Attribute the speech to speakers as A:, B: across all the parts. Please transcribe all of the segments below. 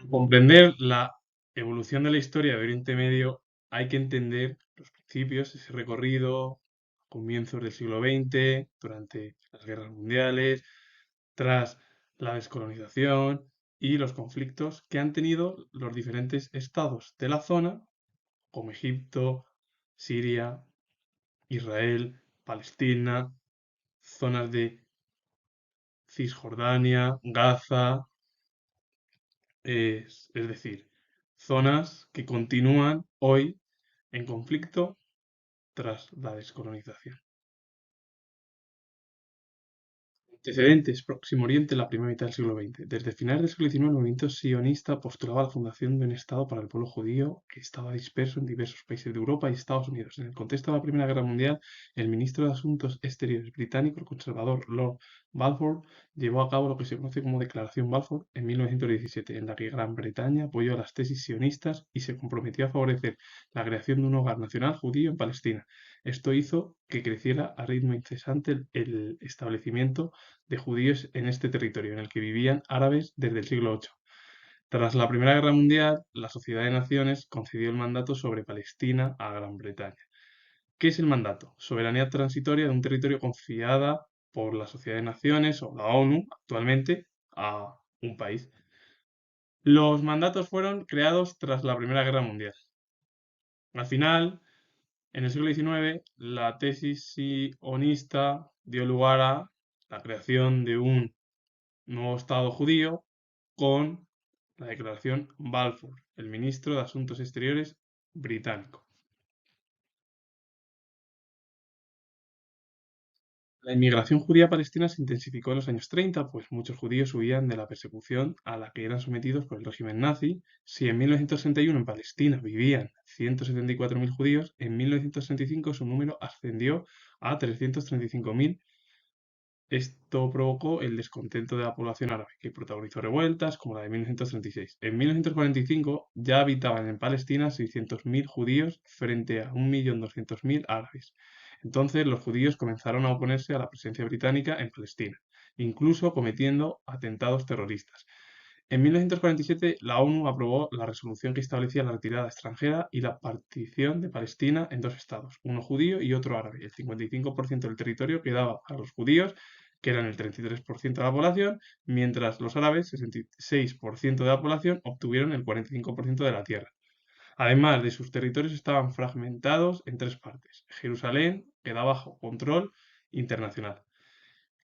A: Comprender la evolución de la historia de Oriente Medio hay que entender los principios, ese recorrido, comienzos del siglo XX, durante las guerras mundiales, tras la descolonización y los conflictos que han tenido los diferentes estados de la zona, como Egipto, Siria, Israel, Palestina, zonas de Cisjordania, Gaza, es decir, zonas que continúan hoy en conflicto tras la descolonización. Antecedentes: Próximo Oriente, la primera mitad del siglo XX. Desde finales del siglo XIX, el movimiento sionista postulaba la fundación de un Estado para el pueblo judío que estaba disperso en diversos países de Europa y Estados Unidos. En el contexto de la Primera Guerra Mundial, el ministro de Asuntos Exteriores británico, el conservador Lord Balfour, llevó a cabo lo que se conoce como Declaración Balfour en 1917, en la que Gran Bretaña apoyó las tesis sionistas y se comprometió a favorecer la creación de un hogar nacional judío en Palestina. Esto hizo que creciera a ritmo incesante el establecimiento de judíos en este territorio, en el que vivían árabes desde el siglo VIII. Tras la Primera Guerra Mundial, la Sociedad de Naciones concedió el mandato sobre Palestina a Gran Bretaña. ¿Qué es el mandato? Soberanía transitoria de un territorio confiada por la Sociedad de Naciones o la ONU actualmente a un país. Los mandatos fueron creados tras la Primera Guerra Mundial. Al final, en el siglo XIX, la tesis sionista dio lugar a la creación de un nuevo Estado judío con la Declaración Balfour, el ministro de Asuntos Exteriores británico. La inmigración judía palestina se intensificó en los años 30, pues muchos judíos huían de la persecución a la que eran sometidos por el régimen nazi. Si en 1961 en Palestina vivían 174.000 judíos, en 1965 su número ascendió a 335.000. Esto provocó el descontento de la población árabe, que protagonizó revueltas como la de 1936. En 1945 ya habitaban en Palestina 600.000 judíos frente a 1.200.000 árabes. Entonces los judíos comenzaron a oponerse a la presencia británica en Palestina, incluso cometiendo atentados terroristas. En 1947 la ONU aprobó la resolución que establecía la retirada extranjera y la partición de Palestina en dos estados, uno judío y otro árabe. El 55% del territorio quedaba a los judíos, que eran el 33% de la población, mientras los árabes, 66% de la población, obtuvieron el 45% de la tierra. Además de sus territorios estaban fragmentados en tres partes. Jerusalén quedaba bajo control internacional.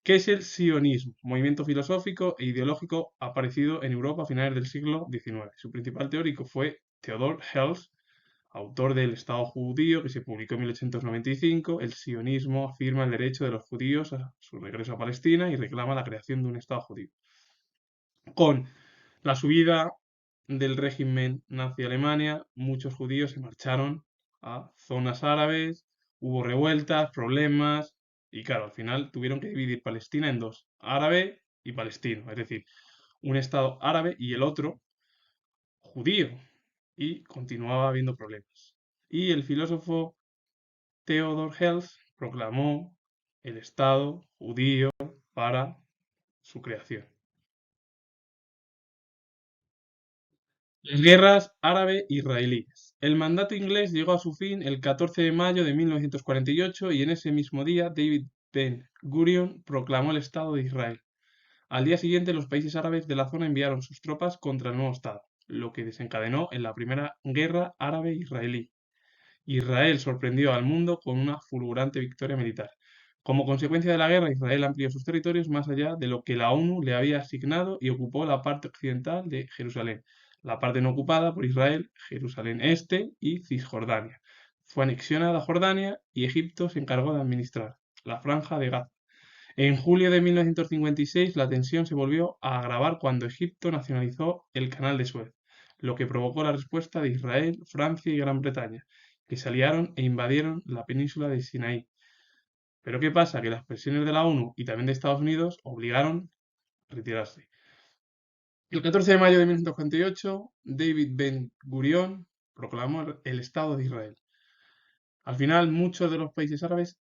A: ¿Qué es el sionismo? Movimiento filosófico e ideológico aparecido en Europa a finales del siglo XIX. Su principal teórico fue Theodor Herzl, autor del Estado judío, que se publicó en 1895. El sionismo afirma el derecho de los judíos a su regreso a Palestina y reclama la creación de un Estado judío. Con la subida del régimen nazi Alemania, muchos judíos se marcharon a zonas árabes, hubo revueltas, problemas, y claro, al final tuvieron que dividir Palestina en dos, árabe y palestino, es decir, un estado árabe y el otro judío, y continuaba habiendo problemas. Y el filósofo Theodor Herzl proclamó el estado judío para su creación. Las guerras árabe-israelíes. El mandato inglés llegó a su fin el 14 de mayo de 1948 y en ese mismo día David Ben-Gurion proclamó el Estado de Israel. Al día siguiente los países árabes de la zona enviaron sus tropas contra el nuevo Estado, lo que desencadenó en la primera guerra árabe-israelí. Israel sorprendió al mundo con una fulgurante victoria militar. Como consecuencia de la guerra, Israel amplió sus territorios más allá de lo que la ONU le había asignado y ocupó la parte occidental de Jerusalén, la parte no ocupada por Israel, Jerusalén Este y Cisjordania. Fue anexionada a Jordania y Egipto se encargó de administrar la franja de Gaza. En julio de 1956 la tensión se volvió a agravar cuando Egipto nacionalizó el Canal de Suez, lo que provocó la respuesta de Israel, Francia y Gran Bretaña, que se aliaron e invadieron la península de Sinaí. Pero ¿qué pasa? Que las presiones de la ONU y también de Estados Unidos obligaron a retirarse. El 14 de mayo de 1948, David Ben-Gurion proclamó el Estado de Israel. Al final, muchos de los países árabes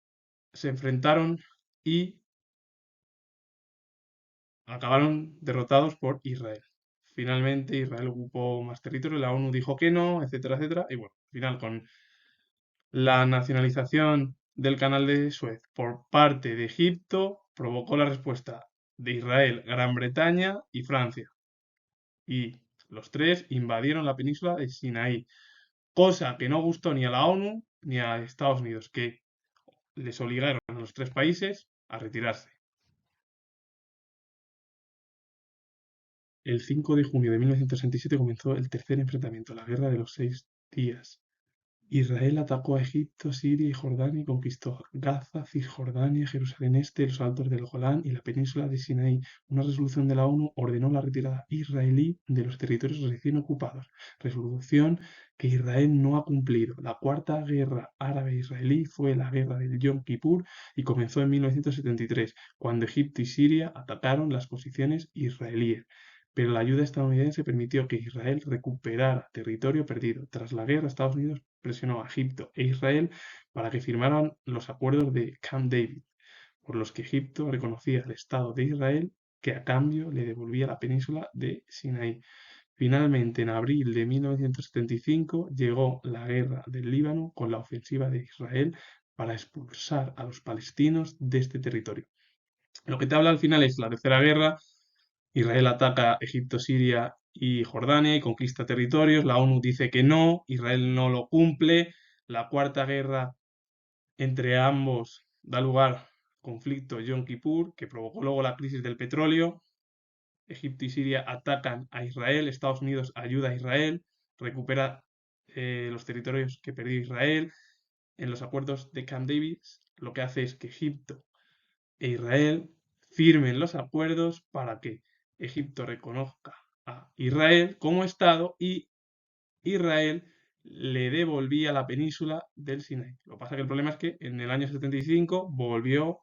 A: se enfrentaron y acabaron derrotados por Israel. finalmente Israel ocupó más territorio, la ONU dijo que no, etcétera, etcétera. Y bueno, al final con la nacionalización del Canal de Suez por parte de Egipto provocó la respuesta de Israel, Gran Bretaña y Francia. Y los tres invadieron la península de Sinaí, cosa que no gustó ni a la ONU ni a Estados Unidos, que les obligaron a los tres países a retirarse. El 5 de junio de 1967 comenzó el tercer enfrentamiento, la Guerra de los Seis Días. Israel atacó a Egipto, Siria y Jordania y conquistó Gaza, Cisjordania, Jerusalén Este, los altos del Golán y la península de Sinaí. Una resolución de la ONU ordenó la retirada israelí de los territorios recién ocupados, resolución que Israel no ha cumplido. La cuarta guerra árabe-israelí fue la guerra del Yom Kippur y comenzó en 1973, cuando Egipto y Siria atacaron las posiciones israelíes, pero la ayuda estadounidense permitió que Israel recuperara territorio perdido. Tras la guerra, Estados Unidos presionó a Egipto e Israel para que firmaran los acuerdos de Camp David, por los que Egipto reconocía al Estado de Israel, que a cambio le devolvía la península de Sinaí. Finalmente, en abril de 1975, llegó la guerra del Líbano con la ofensiva de Israel para expulsar a los palestinos de este territorio. Lo que te habla al final es la tercera guerra. Israel ataca Egipto, Siria y Jordania y conquista territorios. La ONU dice que no, Israel no lo cumple. La cuarta guerra entre ambos da lugar al conflicto Yom Kippur, que provocó luego la crisis del petróleo. Egipto y Siria atacan a Israel, Estados Unidos ayuda a Israel, recupera los territorios que perdió Israel. En los acuerdos de Camp David, lo que hace es que Egipto e Israel firmen los acuerdos para que Egipto reconozca a Israel como Estado y Israel le devolvía la península del Sinaí. Lo que pasa que el problema es que en el año 75 volvió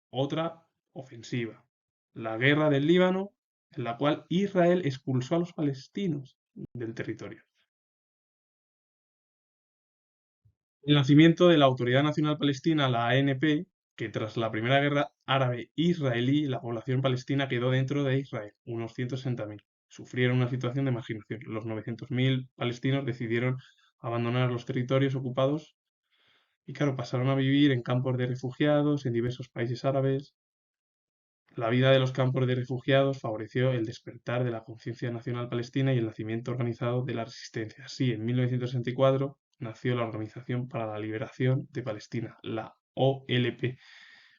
A: otra ofensiva, la guerra del Líbano, en la cual Israel expulsó a los palestinos del territorio. El nacimiento de la Autoridad Nacional Palestina, la ANP, que tras la Primera Guerra Árabe-Israelí, la población palestina quedó dentro de Israel, unos 160.000. Sufrieron una situación de marginación. Los 900.000 palestinos decidieron abandonar los territorios ocupados y, claro, pasaron a vivir en campos de refugiados en diversos países árabes. La vida de los campos de refugiados favoreció el despertar de la conciencia nacional palestina y el nacimiento organizado de la resistencia. Así, en 1964 nació la Organización para la Liberación de Palestina, la OLP,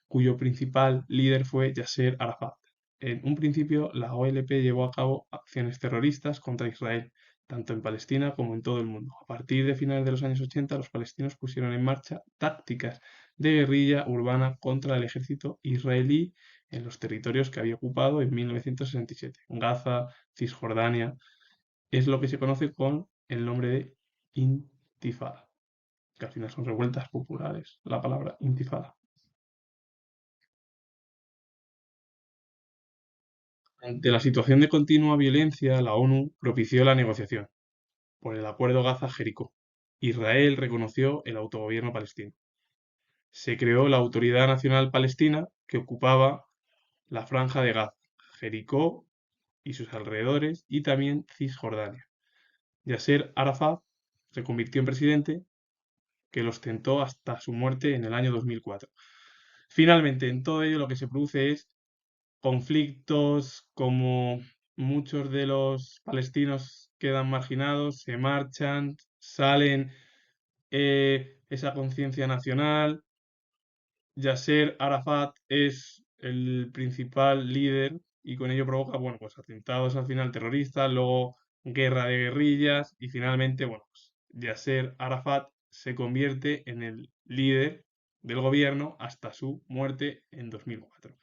A: cuyo principal líder fue Yasser Arafat. En un principio, la OLP llevó a cabo acciones terroristas contra Israel, tanto en Palestina como en todo el mundo. A partir de finales de los años 80, los palestinos pusieron en marcha tácticas de guerrilla urbana contra el ejército israelí en los territorios que había ocupado en 1967. Gaza, Cisjordania, es lo que se conoce con el nombre de Intifada, que al final son revueltas populares, la palabra Intifada. Ante la situación de continua violencia, la ONU propició la negociación por el Acuerdo Gaza-Jericó. Israel reconoció el autogobierno palestino. Se creó la Autoridad Nacional Palestina, que ocupaba la franja de Gaza, Jericó y sus alrededores, y también Cisjordania. Yasser Arafat se convirtió en presidente, que lo ostentó hasta su muerte en el año 2004. Finalmente, en todo ello lo que se produce es conflictos, como muchos de los palestinos quedan marginados, se marchan, salen esa conciencia nacional. Yasser Arafat es el principal líder y con ello provoca, bueno, pues atentados al final terroristas, luego guerra de guerrillas y finalmente, bueno, pues Yasser Arafat se convierte en el líder del gobierno hasta su muerte en 2004.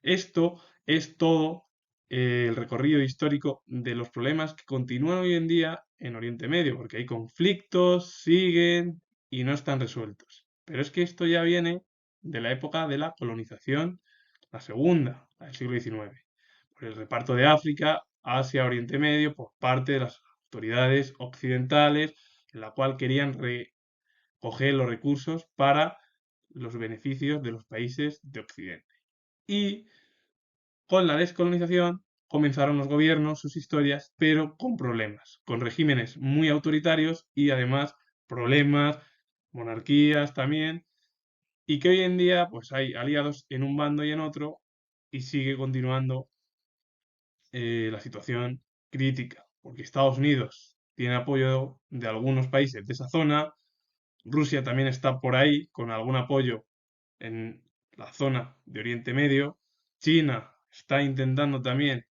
A: Esto es todo el recorrido histórico de los problemas que continúan hoy en día en Oriente Medio, porque hay conflictos, siguen y no están resueltos. Pero es que esto ya viene de la época de la colonización, la segunda, la del siglo XIX, por el reparto de África hacia Oriente Medio por parte de las autoridades occidentales, en la cual querían recoger los recursos para los beneficios de los países de Occidente. Y con la descolonización comenzaron los gobiernos, sus historias, pero con problemas, con regímenes muy autoritarios y además problemas, monarquías también, y que hoy en día pues hay aliados en un bando y en otro y sigue continuando la situación crítica, porque Estados Unidos tiene apoyo de algunos países de esa zona, Rusia también está por ahí con algún apoyo en la zona de Oriente Medio, China está intentando también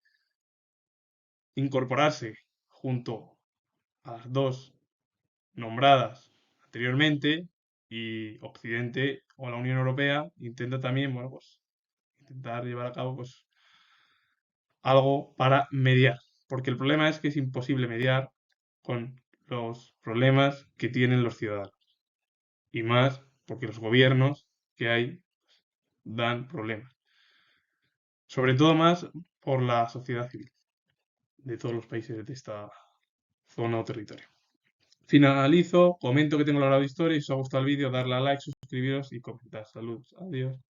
A: incorporarse junto a las dos nombradas anteriormente y Occidente o la Unión Europea intenta también, bueno, pues intentar llevar a cabo pues algo para mediar, porque el problema es que es imposible mediar con los problemas que tienen los ciudadanos y más porque los gobiernos que hay dan problemas, sobre todo más por la sociedad civil de todos los países de esta zona o territorio. Finalizo, comento que tengo la hora de historia y si os ha gustado el vídeo, darle a like, suscribiros y comentar. Saludos, adiós.